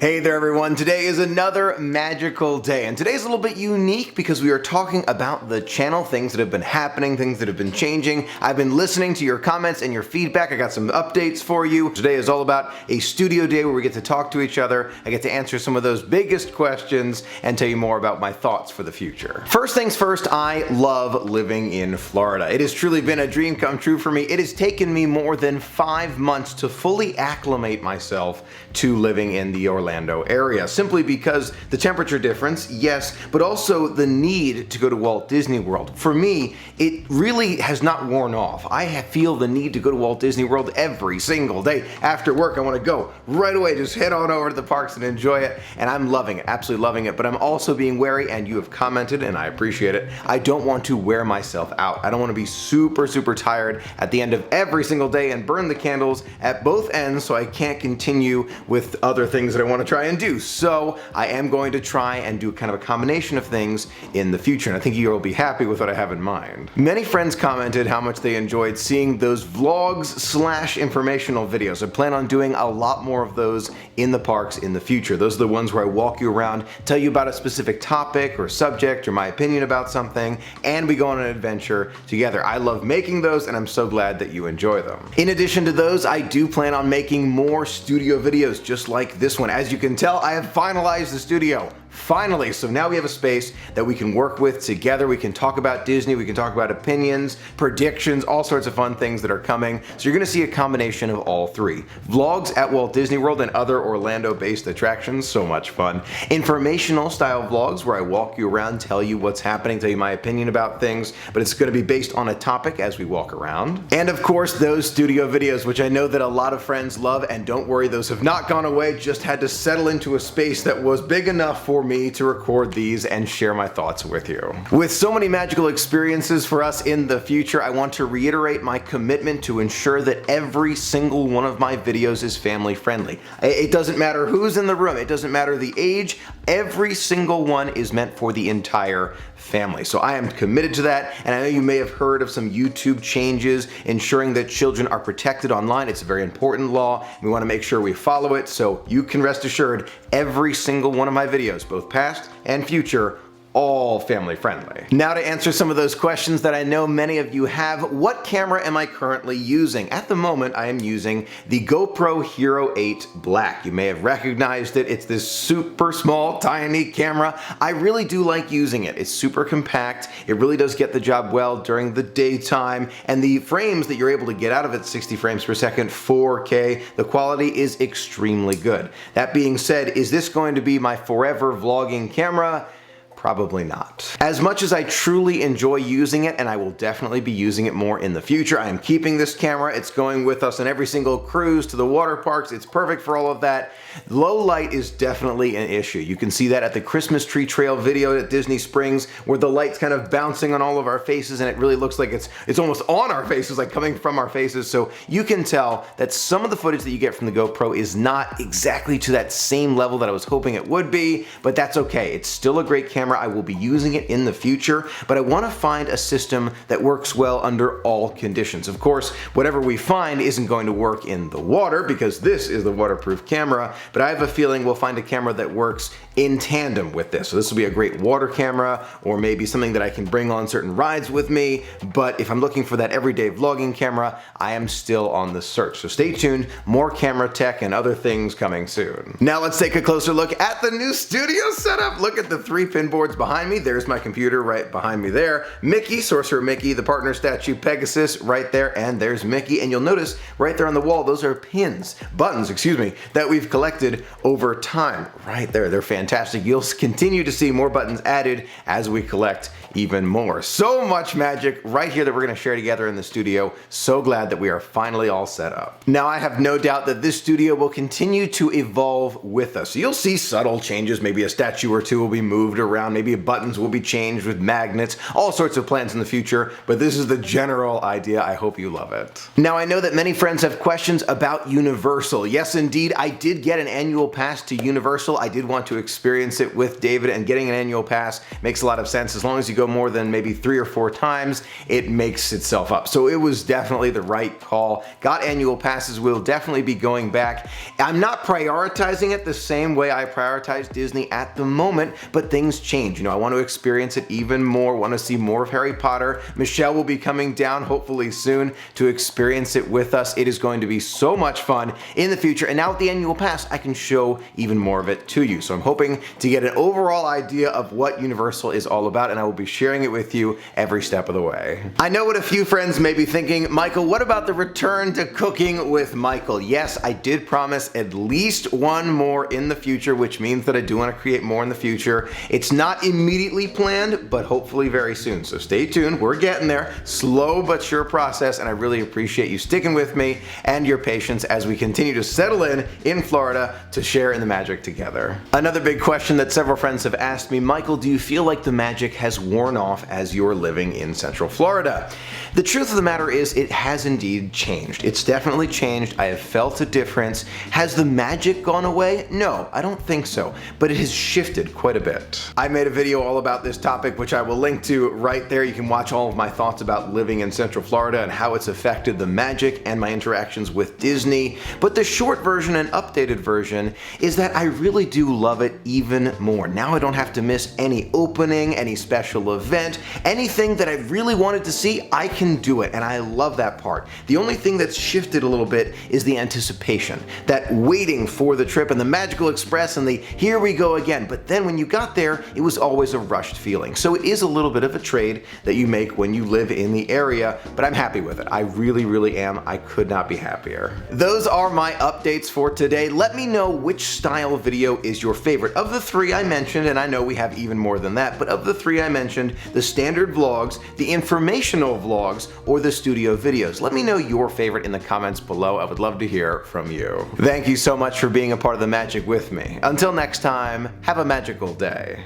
Hey there everyone, today is another magical day, and today's a little bit unique because we are talking about the channel, things that have been happening, things that have been changing. I've been listening to your comments and your feedback. I got some updates for you. Today is all about a studio day where we get to talk to each other. I get to answer some of those biggest questions and tell you more about my thoughts for the future. First things first, I love living in Florida. It has truly been a dream come true for me. It has taken me more than 5 months to fully acclimate myself to living in the Orlando area, simply because the temperature difference, yes, but also the need to go to Walt Disney World. For me, it really has not worn off. I feel the need to go to Walt Disney World every single day. After work, I want to go right away, just head on over to the parks and enjoy it, and I'm loving it, absolutely loving it, but I'm also being wary, and you have commented, and I appreciate it. I don't want to wear myself out. I don't want to be super tired at the end of every single day and burn the candles at both ends so I can't continue with other things that I want to try and do. So I am going to try and do kind of a combination of things in the future, and I think you'll be happy with what I have in mind. Many friends commented how much they enjoyed seeing those vlogs / informational videos. I plan on doing a lot more of those in the parks in the future. Those are the ones where I walk you around, tell you about a specific topic or subject or my opinion about something, and we go on an adventure together. I love making those, and I'm so glad that you enjoy them. In addition to those, I do plan on making more studio videos just like this one. As you can tell, I have finalized the studio. Finally, so now we have a space that we can work with together. We can talk about Disney, we can talk about opinions, predictions, all sorts of fun things that are coming. So you're gonna see a combination of all three. Vlogs at Walt Disney World and other Orlando-based attractions, so much fun. Informational style vlogs where I walk you around, tell you what's happening, tell you my opinion about things, but it's gonna be based on a topic as we walk around. And of course, those studio videos, which I know that a lot of friends love, and don't worry, those have not gone away, just had to settle into a space that was big enough for me to record these and share my thoughts with you. With so many magical experiences for us in the future, I want to reiterate my commitment to ensure that every single one of my videos is family friendly. It doesn't matter who's in the room, it doesn't matter the age, every single one is meant for the entire family. So I am committed to that, and I know you may have heard of some YouTube changes ensuring that children are protected online. It's a very important law. We want to make sure we follow it, so you can rest assured every single one of my videos, both past and future, all family friendly. Now to answer some of those questions that I know many of you have, what camera am I currently using? At the moment, I am using the GoPro Hero 8 Black. You may have recognized it. It's this super small, tiny camera. I really do like using it. It's super compact. It really does get the job well during the daytime, and the frames that you're able to get out of it, 60 frames per second, 4K, the quality is extremely good. That being said, is this going to be my forever vlogging camera? Probably not. As much as I truly enjoy using it, and I will definitely be using it more in the future, I am keeping this camera. It's going with us on every single cruise to the water parks. It's perfect for all of that. Low light is definitely an issue. You can see that at the Christmas tree trail video at Disney Springs, where the light's kind of bouncing on all of our faces, and it really looks like it's almost on our faces, like coming from our faces. So you can tell that some of the footage that you get from the GoPro is not exactly to that same level that I was hoping it would be, but that's okay. It's still a great camera. I will be using it in the future, but I want to find a system that works well under all conditions. Of course, whatever we find isn't going to work in the water, because this is the waterproof camera, but I have a feeling we'll find a camera that works in tandem with this. So this will be a great water camera, or maybe something that I can bring on certain rides with me, but if I'm looking for that everyday vlogging camera, I am still on the search. So stay tuned, more camera tech and other things coming soon. Now let's take a closer look at the new studio setup. Look at the 3 pin boards behind me. There's my computer right behind me there. Mickey, Sorcerer Mickey, the partner statue Pegasus right there, and there's Mickey. And you'll notice right there on the wall, those are buttons, excuse me, that we've collected over time. Right there, they're fantastic. You'll continue to see more buttons added as we collect even more. So much magic right here that we're gonna share together in the studio. So glad that we are finally all set up. Now I have no doubt that this studio will continue to evolve with us. So you'll see subtle changes, maybe a statue or two will be moved around around. Maybe buttons will be changed with magnets, all sorts of plans in the future, but this is the general idea. I hope you love it. Now, I know that many friends have questions about Universal. Yes, indeed, I did get an annual pass to Universal. I did want to experience it with David, and getting an annual pass makes a lot of sense. As long as you go more than maybe 3 or 4 times, it makes itself up. So it was definitely the right call. Got annual passes, will definitely be going back. I'm not prioritizing it the same way I prioritize Disney at the moment, but things change. You know, I want to experience it even more, want to see more of Harry Potter. Michelle will be coming down hopefully soon to experience it with us. It is going to be so much fun in the future, and now with the annual pass, I can show even more of it to you. So I'm hoping to get an overall idea of what Universal is all about, and I will be sharing it with you every step of the way. I know what a few friends may be thinking, Michael, what about the return to cooking with Michael? Yes, I did promise at least one more in the future, which means that I do want to create more in the future. It's not immediately planned, but hopefully very soon. So stay tuned. We're getting there. Slow but sure process, and I really appreciate you sticking with me and your patience as we continue to settle in Florida to share in the magic together. Another big question that several friends have asked me, Michael, do you feel like the magic has worn off as you're living in Central Florida? The truth of the matter is it has indeed changed. It's definitely changed. I have felt a difference. Has the magic gone away? No, I don't think so, but it has shifted quite a bit. I made a video all about this topic, which I will link to right there. You can watch all of my thoughts about living in Central Florida and how it's affected the magic and my interactions with Disney. But the short version and updated version is that I really do love it even more. Now I don't have to miss any opening, any special event, anything that I really wanted to see, I can do it, and I love that part. The only thing that's shifted a little bit is the anticipation, that waiting for the trip and the Magical Express and the here we go again. But then when you got there, it was always a rushed feeling. So it is a little bit of a trade that you make when you live in the area, but I'm happy with it. I really, really am. I could not be happier. Those are my updates for today. Let me know which style video is your favorite. Of the 3 I mentioned, and I know we have even more than that, but of the 3 I mentioned, the standard vlogs, the informational vlogs, or the studio videos. Let me know your favorite in the comments below. I would love to hear from you. Thank you so much for being a part of the magic with me. Until next time, have a magical day.